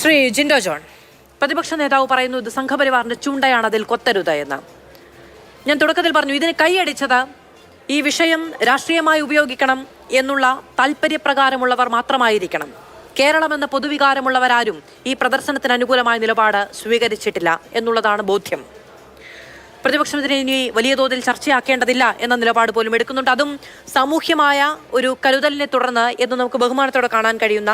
Shri Jinto John, പ്രതിപക്ഷ നേതാവ് പറയുന്നു ഇത് സംഘപരിവാറിന്റെ ചൂണ്ടയാണ്, അതിൽ കൊത്തരുത് എന്ന്. ഞാൻ തുടക്കത്തിൽ പറഞ്ഞു ഇതിന് കൈയടിച്ചത് ഈ വിഷയം രാഷ്ട്രീയമായി ഉപയോഗിക്കണം എന്നുള്ള താല്പര്യപ്രകാരമുള്ളവർ മാത്രമായിരിക്കണം. കേരളം എന്ന പൊതുവികാരമുള്ളവരാരും ഈ പ്രദർശനത്തിന് അനുകൂലമായ നിലപാട് സ്വീകരിച്ചിട്ടില്ല എന്നുള്ളതാണ് ബോധ്യം. പ്രതിപക്ഷം ഇതിനെ ഇനി വലിയ തോതിൽ ചർച്ചയാക്കേണ്ടതില്ല എന്ന നിലപാട് പോലും എടുക്കുന്നുണ്ട്. അതും സാമൂഹ്യമായ ഒരു കരുതലിനെ തുടർന്ന് എന്ന് നമുക്ക് ബഹുമാനത്തോടെ കാണാൻ കഴിയുന്ന,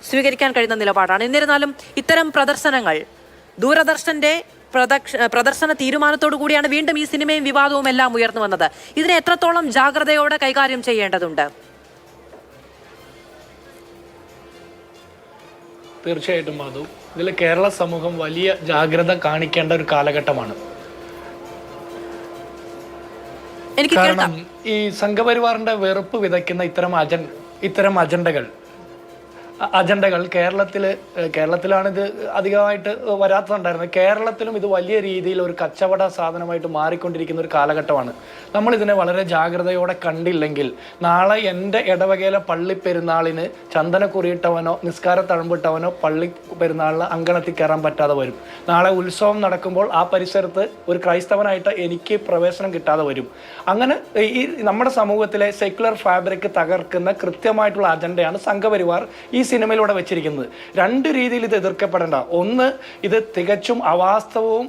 സ്വീകരിക്കാൻ കഴിയുന്ന നിലപാടാണ്. എന്നിരുന്നാലും ഇത്തരം പ്രദർശനങ്ങൾ ദൂരദർശന്റെ പ്രദർശന തീരുമാനത്തോടു കൂടിയാണ് വീണ്ടും ഈ സിനിമയും വിവാദവും എല്ലാം ഉയർന്നു വന്നത്. ഇതിനെ എത്രത്തോളം ജാഗ്രതയോടെ കൈകാര്യം ചെയ്യേണ്ടതുണ്ട്? തീർച്ചയായിട്ടും മാധു, ഇതിൽ കേരള സമൂഹം വലിയ ജാഗ്രത കാണിക്കേണ്ട ഒരു കാലഘട്ടമാണ്. കാരണം ഈ സംഘപരിവാറിന്റെ വെറുപ്പ് വിതയ്ക്കുന്ന ഇത്തരം അജണ്ടകൾ കേരളത്തിലാണ് ഇത് അധികമായിട്ട് വരാത്തതുണ്ടായിരുന്നത്. കേരളത്തിലും ഇത് വലിയ രീതിയിൽ ഒരു കച്ചവട സാധനമായിട്ട് മാറിക്കൊണ്ടിരിക്കുന്ന ഒരു കാലഘട്ടമാണ്. നമ്മൾ ഇതിനെ വളരെ ജാഗ്രതയോടെ കണ്ടില്ലെങ്കിൽ നാളെ എൻ്റെ ഇടവകയിലെ പള്ളി പെരുന്നാളിന് ചന്ദന കുറിയിട്ടവനോ നിസ്കാര തഴമ്പിട്ടവനോ പള്ളി പെരുന്നാളിന് അങ്കണത്തിൽ കയറാൻ പറ്റാതെ വരും. നാളെ ഉത്സവം നടക്കുമ്പോൾ ആ പരിസരത്ത് ഒരു ക്രൈസ്തവനായിട്ട് എനിക്ക് പ്രവേശനം കിട്ടാതെ വരും. അങ്ങനെ ഈ നമ്മുടെ സമൂഹത്തിലെ സെക്യുലർ ഫാബ്രിക് തകർക്കുന്ന കൃത്യമായിട്ടുള്ള അജണ്ടയാണ് സംഘപരിവാർ ഈ സിനിമയിലൂടെ വെച്ചിരിക്കുന്നത്. രണ്ട് രീതിയിൽ ഇത് എതിർക്കപ്പെടേണ്ട. ഒന്ന്, ഇത് തികച്ചും അവാസ്തവവും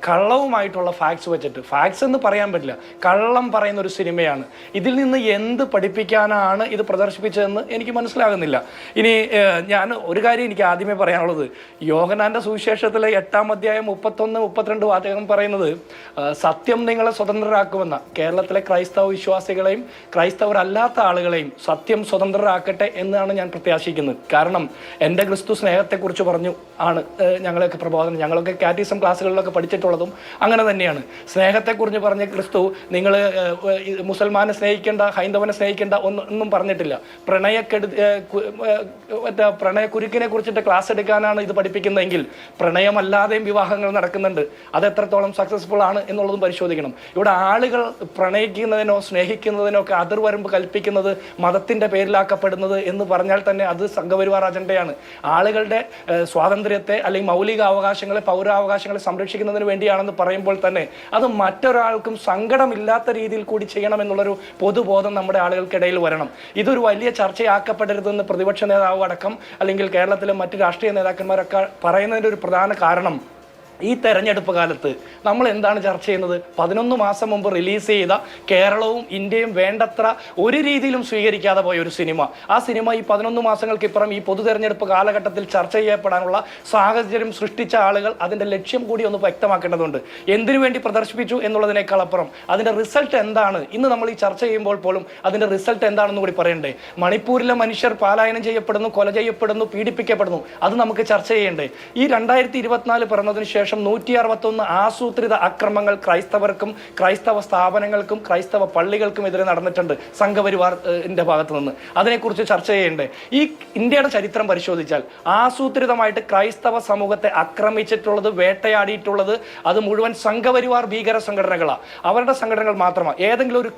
കള്ളവുമായിട്ടുള്ള ഫാക്ട്സ് വെച്ചിട്ട്, ഫാക്ട്സ് എന്ന് പറയാൻ പറ്റില്ല, കള്ളം പറയുന്ന ഒരു സിനിമയാണ്. ഇതിൽ നിന്ന് എന്ത് പഠിപ്പിക്കാനാണ് ഇത് പ്രദർശിപ്പിച്ചതെന്ന് എനിക്ക് മനസ്സിലാകുന്നില്ല. ഇനി ഞാൻ ഒരു കാര്യം എനിക്ക് ആദ്യമേ പറയാനുള്ളത്, യോഹന്നാന്റെ സുവിശേഷത്തിലെ 8-ാം അധ്യായം 31-32 വാചകം പറയുന്നത് സത്യം നിങ്ങളെ സ്വതന്ത്രരാക്കുമെന്ന. കേരളത്തിലെ ക്രൈസ്തവ വിശ്വാസികളെയും ക്രൈസ്തവരല്ലാത്ത ആളുകളെയും സത്യം സ്വതന്ത്രരാക്കട്ടെ എന്നാണ് ഞാൻ പ്രത്യാശിക്കുന്നത്. കാരണം എൻ്റെ ക്രിസ്തു സ്നേഹത്തെക്കുറിച്ച് പറഞ്ഞു ആണ് ഞങ്ങളൊക്കെ പ്രബോധനം, ഞങ്ങളൊക്കെ കാറ്റീസം ക്ലാസ്സുകളിലൊക്കെ പഠിച്ചിട്ടുള്ളതും അങ്ങനെ തന്നെയാണ്. സ്നേഹത്തെക്കുറിച്ച് പറഞ്ഞ ക്രിസ്തു നിങ്ങൾ മുസൽമാനെ സ്നേഹിക്കേണ്ട, ഹൈന്ദവനെ സ്നേഹിക്കേണ്ട ഒന്നും പറഞ്ഞിട്ടില്ല. പ്രണയക്കുരുക്കിനെ കുറിച്ചിട്ട് ക്ലാസ് എടുക്കാനാണ് ഇത് പഠിപ്പിക്കുന്നതെങ്കിൽ പ്രണയമല്ലാതെയും വിവാഹങ്ങൾ നടക്കുന്നുണ്ട്. അത് എത്രത്തോളം സക്സസ്ഫുൾ ആണ് എന്നുള്ളതും പരിശോധിക്കണം. ഇവിടെ ആളുകൾ പ്രണയിക്കുന്നതിനോ സ്നേഹിക്കുന്നതിനോ ഒക്കെ അതിർവരമ്പ് കൽപ്പിക്കുന്നത് മതത്തിൻ്റെ പേരിലാക്കപ്പെടുന്നത് എന്ന് പറഞ്ഞാൽ തന്നെ അത് സംഘപരിവാർ അജണ്ടയാണ്. ആളുകളുടെ സ്വാതന്ത്ര്യത്തെ അല്ലെങ്കിൽ മൗലിക അവകാശങ്ങളെ, പൗരാവകാശങ്ങളെ സംരക്ഷിക്കുന്നതിന് വേണ്ടിയാണെന്ന് പറയുമ്പോൾ തന്നെ അത് മറ്റൊരാൾക്കും സങ്കടമില്ലാത്ത രീതിയിൽ കൂടി ചെയ്യണമെന്നുള്ളൊരു പൊതുബോധം നമ്മുടെ ആളുകൾക്കിടയിൽ വരണം. ഇതൊരു വലിയ ചർച്ചയാക്കപ്പെടരുതെന്ന് പ്രതിപക്ഷ നേതാവ് അടക്കം അല്ലെങ്കിൽ കേരളത്തിലെ മറ്റ് രാഷ്ട്രീയ നേതാക്കന്മാരൊക്കെ പറയുന്നതിൻ്റെ ഒരു പ്രധാന കാരണം, ഈ തെരഞ്ഞെടുപ്പ് കാലത്ത് നമ്മൾ എന്താണ് ചർച്ച ചെയ്യുന്നത്? 11 മാസം മുമ്പ് റിലീസ് ചെയ്ത കേരളവും ഇന്ത്യയും വേണ്ടത്ര ഒരു രീതിയിലും സ്വീകരിക്കാതെ പോയ ഒരു സിനിമ. ആ സിനിമ ഈ 11 മാസങ്ങൾക്കിപ്പുറം ഈ പൊതു തെരഞ്ഞെടുപ്പ് കാലഘട്ടത്തിൽ ചർച്ച ചെയ്യപ്പെടാനുള്ള സാഹചര്യം സൃഷ്ടിച്ച ആളുകൾ അതിൻ്റെ ലക്ഷ്യം കൂടി ഒന്ന് വ്യക്തമാക്കേണ്ടതുണ്ട്. എന്തിനു വേണ്ടി പ്രദർശിപ്പിച്ചു എന്നുള്ളതിനേക്കാൾ അപ്പുറം അതിൻ്റെ റിസൾട്ട് എന്താണ്? ഇന്ന് നമ്മൾ ഈ ചർച്ച ചെയ്യുമ്പോൾ പോലും അതിൻ്റെ റിസൾട്ട് എന്താണെന്ന് കൂടി പറയണ്ടേ? മണിപ്പൂരിലെ മനുഷ്യർ പലായനം ചെയ്യപ്പെടുന്നു, കൊല ചെയ്യപ്പെടുന്നു, പീഡിപ്പിക്കപ്പെടുന്നു. അത് നമുക്ക് ചർച്ച ചെയ്യണ്ടേ? ഈ 2024 പിറന്നതിന് ശേഷം 161 ആസൂത്രിത അക്രമങ്ങൾ ക്രൈസ്തവർക്കും ക്രൈസ്തവ സ്ഥാപനങ്ങൾക്കും ക്രൈസ്തവ പള്ളികൾക്കും എതിരെ നടന്നിട്ടുണ്ട് സംഘപരിവാറിന്റെ ഭാഗത്തു നിന്ന്. അതിനെക്കുറിച്ച് ചർച്ച ചെയ്യേണ്ടേ? ഈ ഇന്ത്യയുടെ ചരിത്രം പരിശോധിച്ചാൽ ആസൂത്രിതമായിട്ട് ക്രൈസ്തവ സമൂഹത്തെ ആക്രമിച്ചിട്ടുള്ളത്, വേട്ടയാടിയിട്ടുള്ളത് അത് മുഴുവൻ സംഘപരിവാർ ഭീകര സംഘടനകളാണ്. അവരുടെ സംഘടനകൾ മാത്രമാണ്. ഏതെങ്കിലും ഒരു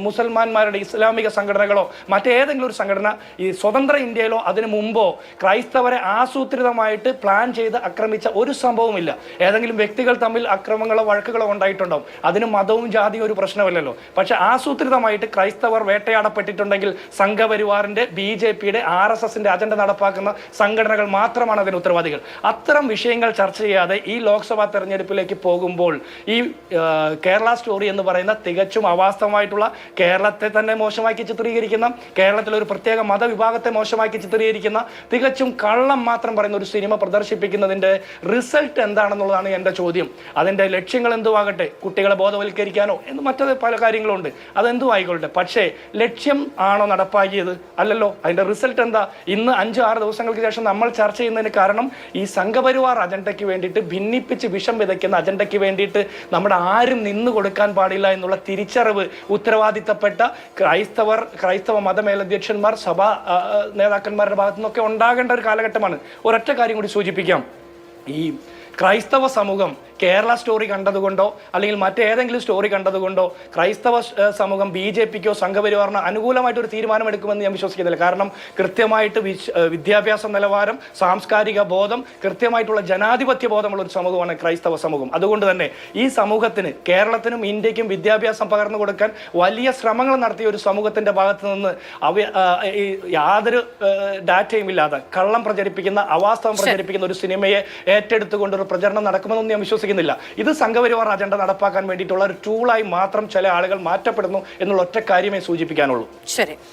മുസൽമാന്മാരുടെ ഇസ്ലാമിക സംഘടനകളോ മറ്റേതെങ്കിലും ഒരു സംഘടന ഈ സ്വതന്ത്ര ഇന്ത്യയിലോ അതിനു മുമ്പോ ക്രൈസ്തവരെ ആസൂത്രിതമായിട്ട് പ്ലാൻ ചെയ്ത് ആക്രമിച്ച ഒരു സംഭവമില്ല. ഏതെങ്കിലും വ്യക്തികൾ തമ്മിൽ അക്രമങ്ങളോ വഴക്കുകളോ ഉണ്ടായിട്ടുണ്ടാവും. അതിന് മതവും ജാതിയും ഒരു പ്രശ്നമല്ലല്ലോ. പക്ഷെ ആസൂത്രിതമായിട്ട് ക്രൈസ്തവർ വേട്ടയാടപ്പെട്ടിട്ടുണ്ടെങ്കിൽ സംഘപരിവാറിന്റെ, BJPയുടെ, RSSന്റെ അജണ്ട നടപ്പാക്കുന്ന സംഘടനകൾ മാത്രമാണ് അതിന് ഉത്തരവാദികൾ. അത്തരം വിഷയങ്ങൾ ചർച്ച ചെയ്യാതെ ഈ ലോക്സഭാ തെരഞ്ഞെടുപ്പിലേക്ക് പോകുമ്പോൾ ഈ കേരള സ്റ്റോറി എന്ന് പറയുന്ന തികച്ചും അവാസ്തവമായിട്ടുള്ള, കേരളത്തെ തന്നെ മോശമാക്കി ചിത്രീകരിക്കുന്ന, കേരളത്തിലെ ഒരു പ്രത്യേക മതവിഭാഗത്തെ മോശമാക്കി ചിത്രീകരിക്കുന്ന, തികച്ചും കള്ളം മാത്രം പറയുന്ന ഒരു സിനിമ പ്രദർശിപ്പിക്കുന്നതിൻ്റെ റിസൾട്ട് എന്താണെന്നുള്ളതാണ് എൻ്റെ ചോദ്യം. അതിൻ്റെ ലക്ഷ്യങ്ങൾ എന്തുവാകട്ടെ, കുട്ടികളെ ബോധവൽക്കരിക്കാനോ എന്ന് മറ്റു പല കാര്യങ്ങളുണ്ട്, അതെന്തു ആയിക്കോട്ടെ. പക്ഷേ ലക്ഷ്യം ആണോ നടപ്പാക്കിയത്? അല്ലല്ലോ. അതിൻ്റെ റിസൾട്ട് എന്താ? ഇന്ന് 5-6 ദിവസങ്ങൾക്ക് ശേഷം നമ്മൾ ചർച്ച ചെയ്യുന്നതിന് കാരണം ഈ സംഘപരിവാർ അജണ്ടയ്ക്ക് വേണ്ടിയിട്ട്, ഭിന്നിപ്പിച്ച് വിഷം വിതയ്ക്കുന്ന അജണ്ടയ്ക്ക് വേണ്ടിയിട്ട് നമ്മുടെ ആരും നിന്നു കൊടുക്കാൻ പാടില്ല എന്നുള്ള തിരിച്ചറിവ് ഉത്തരവാദിത്തപ്പെട്ട ക്രൈസ്തവ മതമേലധ്യക്ഷന്മാർ, സഭാ നേതാക്കന്മാരുടെ ഭാഗത്തു നിന്നൊക്കെ ഉണ്ടാകേണ്ട ഒരു കാലഘട്ടമാണ്. ഒരൊറ്റ കാര്യം കൂടി സൂചിപ്പിക്കാം. ഈ ക്രൈസ്തവ സമൂഹം കേരള സ്റ്റോറി കണ്ടതുകൊണ്ടോ അല്ലെങ്കിൽ മറ്റേതെങ്കിലും സ്റ്റോറി കണ്ടതുകൊണ്ടോ ക്രൈസ്തവ സമൂഹം BJPക്കോ സംഘപരിവാറിനോ അനുകൂലമായിട്ട് ഒരു തീരുമാനമെടുക്കുമെന്ന് ഞാൻ വിശ്വസിക്കുന്നില്ല. കാരണം കൃത്യമായിട്ട് വിദ്യാഭ്യാസ നിലവാരം, സാംസ്കാരിക ബോധം, കൃത്യമായിട്ടുള്ള ജനാധിപത്യ ബോധമുള്ള ഒരു സമൂഹമാണ് ക്രൈസ്തവ സമൂഹം. അതുകൊണ്ട് തന്നെ ഈ സമൂഹത്തിന്, കേരളത്തിനും ഇന്ത്യക്കും വിദ്യാഭ്യാസം പകർന്നു കൊടുക്കാൻ വലിയ ശ്രമങ്ങൾ നടത്തിയ ഒരു സമൂഹത്തിന്റെ ഭാഗത്ത് നിന്ന് യാതൊരു ഡാറ്റയും ഇല്ലാതെ കള്ളം പ്രചരിപ്പിക്കുന്ന, അവാസ്തവം പ്രചരിപ്പിക്കുന്ന ഒരു സിനിമയെ ഏറ്റെടുത്തുകൊണ്ട് ഒരു പ്രചരണം നടക്കുമെന്നൊന്നും ഞാൻ വിശ്വസിക്കുന്നില്ല. ഇത് സംഘപരിവാർ അജണ്ട നടപ്പാക്കാൻ വേണ്ടിയിട്ടുള്ള ഒരു ടൂളായി മാത്രം ചില ആളുകൾ മാറ്റപ്പെടുന്നു എന്നുള്ള ഒറ്റ കാര്യമേ സൂചിപ്പിക്കാനുള്ളൂ. ശരി.